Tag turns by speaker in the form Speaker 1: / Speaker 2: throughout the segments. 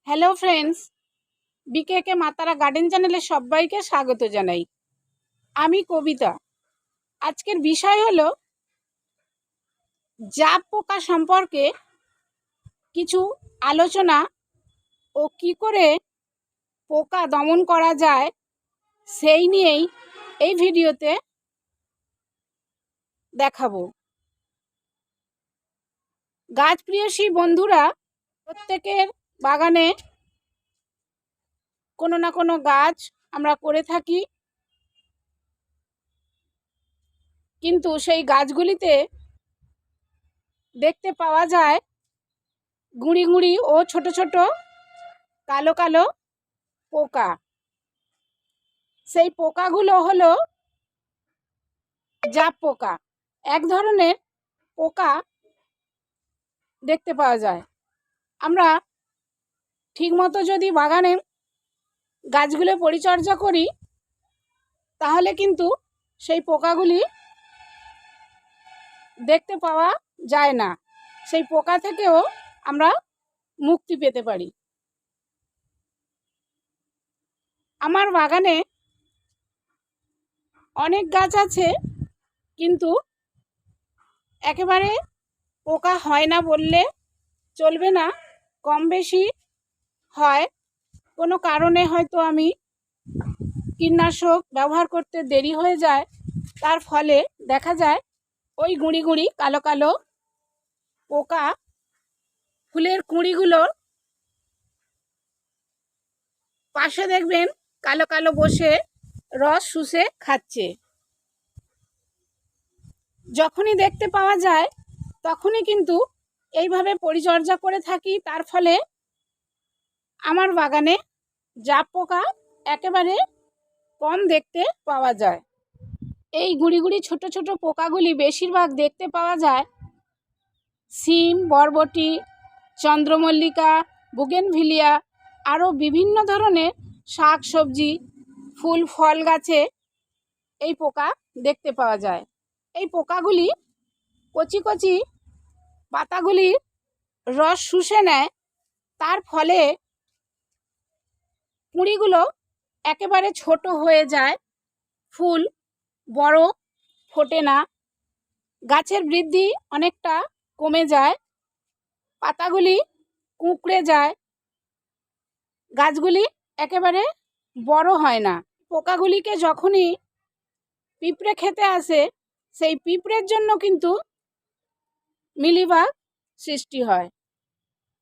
Speaker 1: Hello friends, বিকেকে মাতারা garden চ্যানেলে সবাইকে স্বাগত জানাই। আমি কবিতা। আজকের বিষয় হলো জাপ পোকা সম্পর্কে কিছু আলোচনা ও কি করে পোকা দমন করা যায় সেই নিয়েই এই ভিডিওতে দেখাবো। গাছ প্রিয়সী বন্ধুরা, প্রত্যেকের বাগানে কোনো না কোনো গাছ আমরা করে থাকি, কিন্তু সেই গাছগুলিতে দেখতে পাওয়া যায় গুঁড়ি গুঁড়ি ও ছোট ছোট কালো কালো পোকা। সেই পোকাগুলো হলো জাপ পোকা। এক ধরনের পোকা দেখতে পাওয়া যায়। আমরা ঠিকমতো যদি বাগানে গাছগুলো পরিচর্যা করি তাহলে কিন্তু সেই পোকাগুলি দেখতে পাওয়া যায় না। সেই পোকা থেকেও আমরা মুক্তি পেতে পারি। আমার বাগানে অনেক গাছ আছে, কিন্তু একেবারে পোকা হয় না বললে চলবে না, কম বেশি হয়। কোনো কারণে হয়তো আমি কীটনাশক ব্যবহার করতে দেরি হয়ে যায়, তার ফলে দেখা যায় ওই গুঁড়ি গুঁড়ি কালো কালো পোকা ফুলের কুঁড়িগুলোর পাশে দেখবেন কালো কালো বসে রস শুষে খাচ্ছে। যখনই দেখতে পাওয়া যায় তখনই কিন্তু এইভাবে পরিচর্যা করে থাকি, তার ফলে আমার বাগানে জাপ পোকা একেবারে কম দেখতে পাওয়া যায়। এই গুঁড়ি গুঁড়ি ছোট ছোট পোকাগুলি বেশিরভাগ দেখতে পাওয়া যায় সিম, বরবটি, চন্দ্রমল্লিকা, বুগেনভিলিয়া আরও বিভিন্ন ধরনের শাক সবজি, ফুল ফল গাছে এই পোকা দেখতে পাওয়া যায়। এই পোকাগুলি কচি কচি পাতাগুলির রস শুষে নেয়, তার ফলে কুঁড়িগুলো একেবারে ছোট হয়ে যায়, ফুল বড় ফোটে না, গাছের বৃদ্ধি অনেকটা কমে যায়, পাতাগুলি কুঁকড়ে যায়, গাছগুলি একেবারে বড় হয় না। পোকাগুলিকে যখনই পিঁপড়ে খেতে আসে, সেই পিঁপড়ের জন্য কিন্তু মিলিবাগ সৃষ্টি হয়,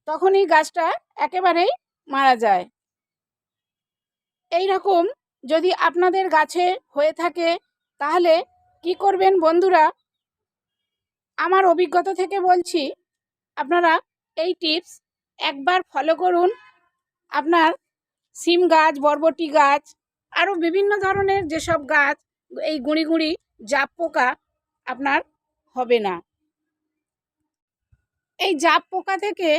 Speaker 1: তখনই গাছটা একেবারেই মারা যায়। এই রকম যদি আপনাদের গাছে হয়ে থাকে তাহলে কি করবেন বন্ধুরা, আমার অভিজ্ঞতা থেকে বলছি, আপনারা এই টিপস একবার ফলো করুন। আপনার সিম গাছ, বরবটি গাছ, আরও বিভিন্ন ধরনের যেসব গাছ এই গুঁড়ি গুঁড়ি জাপ পোকা আপনার হবে না। এই জাপ পোকা থেকে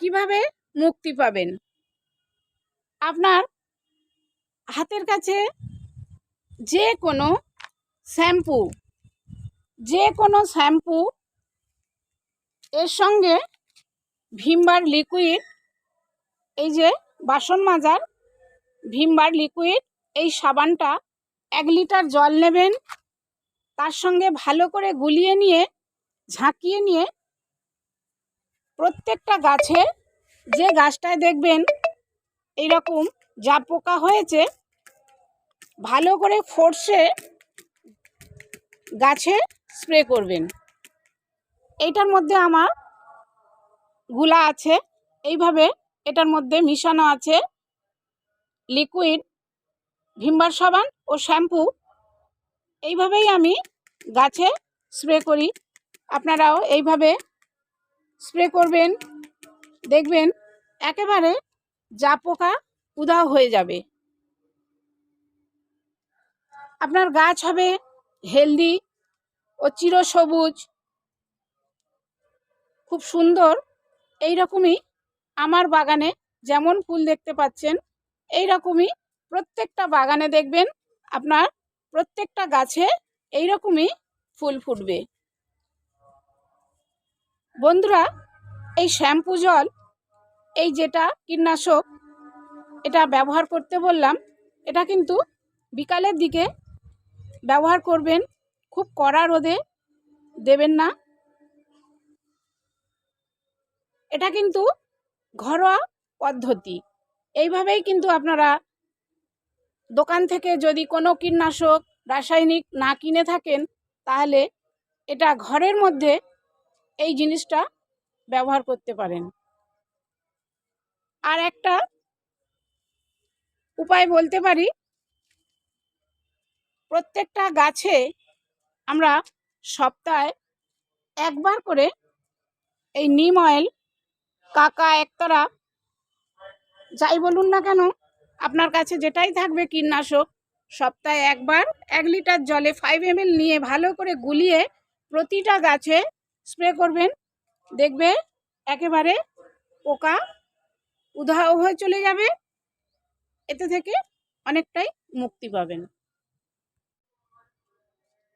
Speaker 1: কিভাবে মুক্তি পাবেন? আপনার হাতের কাছে যে কোনো শ্যাম্পু এর সঙ্গে ভিমবার লিকুইড, এই যে বাসন মাজার ভিমবার লিকুইড, এই সাবানটা 1 লিটার জল নেবেন, তার সঙ্গে ভালো করে গুলিয়ে নিয়ে ঝাঁকিয়ে নিয়ে প্রত্যেকটা গাছে, যে গাছটায় দেখবেন এইরকম জাপ পোকা হয়েছে, ভালো করে ফোর্সে গাছে স্প্রে করবেন। এইটার মধ্যে আমার গুলা আছে, এইভাবে এটার মধ্যে মিশানো আছে লিকুইড, ভিমবার সাবান ও শ্যাম্পু। এইভাবেই আমি গাছে স্প্রে করি। আপনারাও এইভাবে স্প্রে করবেন, দেখবেন একেবারে জাপ পোকা উধাও হয়ে যাবে। আপনার গাছ হবে হেলদি ও চিরসবুজ, খুব সুন্দর। এই রকমই আমার বাগানে যেমন ফুল দেখতে পাচ্ছেন, এই রকমই প্রত্যেকটা বাগানে দেখবেন আপনার প্রত্যেকটা গাছে এই রকমই ফুল ফুটবে। বন্ধুরা, এই শ্যাম্পু জল এই যেটা কীটনাশক এটা ব্যবহার করতে বললাম, এটা কিন্তু বিকালের দিকে ব্যবহার করবেন, খুব কড়া রোদে দেবেন না। এটা কিন্তু ঘরোয়া পদ্ধতি। এইভাবেই কিন্তু আপনারা দোকান থেকে যদি কোনো কীটনাশক রাসায়নিক না কিনে থাকেন, তাহলে এটা ঘরের মধ্যে এই জিনিসটা ব্যবহার করতে পারেন। আর একটা উপায় বলতে পারি, প্রত্যেকটা গাছে আমরা সপ্তাহে একবার করে এই নিম অয়েল, কাকা একতারা যাই বলুন না কেন, আপনার কাছে যেটাই থাকবে কীটনাশক, সপ্তাহে একবার 1 লিটার জলে 5 ml নিয়ে ভালো করে গুলিয়ে প্রতিটা গাছে স্প্রে করবেন। দেখবে একেবারে পোকা উধাও হয়ে চলে যাবে, এতে থেকে অনেকটাই মুক্তি পাবেন।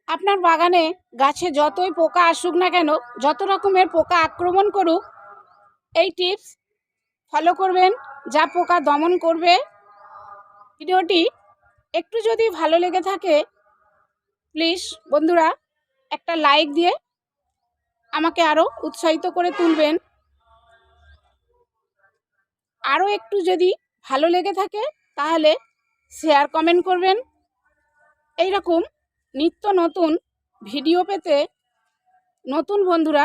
Speaker 1: আপনার বাগানে গাছে যতই পোকা আসুক না কেন, যত রকমের পোকা আক্রমণ করুক, এই টিপস ফলো করবেন, যা পোকা দমন করবে। ভিডিওটি একটু যদি ভালো লেগে থাকে, প্লিজ বন্ধুরা একটা লাইক দিয়ে আমাকে আরও উৎসাহিত করে তুলবেন। আরও একটু যদি ভালো লেগে থাকে তাহলে শেয়ার কমেন্ট করবেন। এই রকম নিত্য নতুন ভিডিও পেতে নতুন বন্ধুরা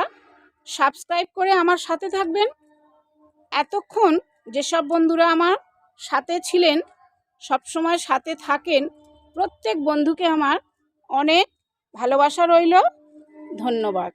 Speaker 1: সাবস্ক্রাইব করে আমার সাথে থাকবেন। এতক্ষণ যেসব বন্ধুরা আমার সাথে ছিলেন, সবসময় সাথে থাকেন, প্রত্যেক বন্ধুকে আমার অনেক ভালোবাসা রইল। ধন্যবাদ।